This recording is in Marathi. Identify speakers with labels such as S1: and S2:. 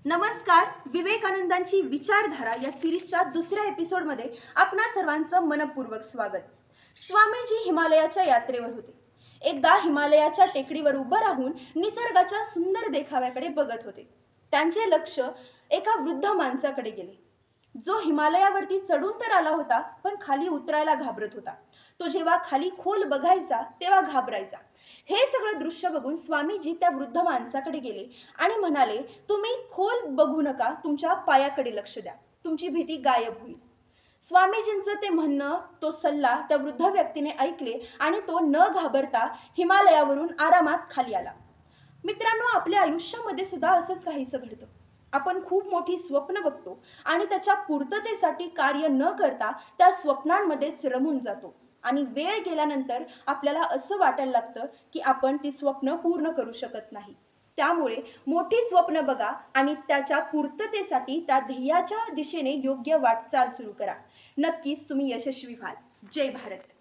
S1: नमस्कार. विवेकानंदांची विचारधारा या सिरीजच्या दुसऱ्या एपिसोडमध्ये आपणा सर्वांचं मनपूर्वक स्वागत. स्वामीजी हिमालयाच्या यात्रेवर होते. एकदा हिमालयाच्या टेकडीवर उभं राहून निसर्गाच्या सुंदर देखाव्याकडे बघत होते. त्यांचे लक्ष एका वृद्ध माणसाकडे गेले, जो हिमालयावरती चढून तर आला होता, पण खाली उतरायला घाबरत होता. तो जेव्हा खाली खोल बघायचा तेव्हा घाबरायचा. हे सगळं दृश्य बघून स्वामीजी त्या वृद्ध माणसाकडे गेले आणि म्हणाले, तुम्ही खोल बघू नका, तुमच्या पायाकडे लक्ष द्या, तुमची भीती गायब होईल. स्वामीजींचं ते म्हणणं, तो सल्ला त्या वृद्ध व्यक्तीने ऐकले आणि तो न घाबरता हिमालयावरून आरामात खाली आला. मित्रांनो, आपल्या आयुष्यामध्ये सुद्धा असंच काहीसं घडतं. आपण खूप मोठी स्वप्न बघतो आणि त्याच्या पूर्ततेसाठी कार्य न करता त्या स्वप्नांमध्येच रमून जातो आणि वेळ गेल्यानंतर आपल्याला असं वाटायला लागतं की आपण ती स्वप्न पूर्ण करू शकत नाही. त्यामुळे मोठी स्वप्न बघा आणि त्याच्या पूर्ततेसाठी त्या ध्येयाच्या दिशेने योग्य वाटचाल सुरू करा. नक्कीच तुम्ही यशस्वी व्हाल. जय भारत.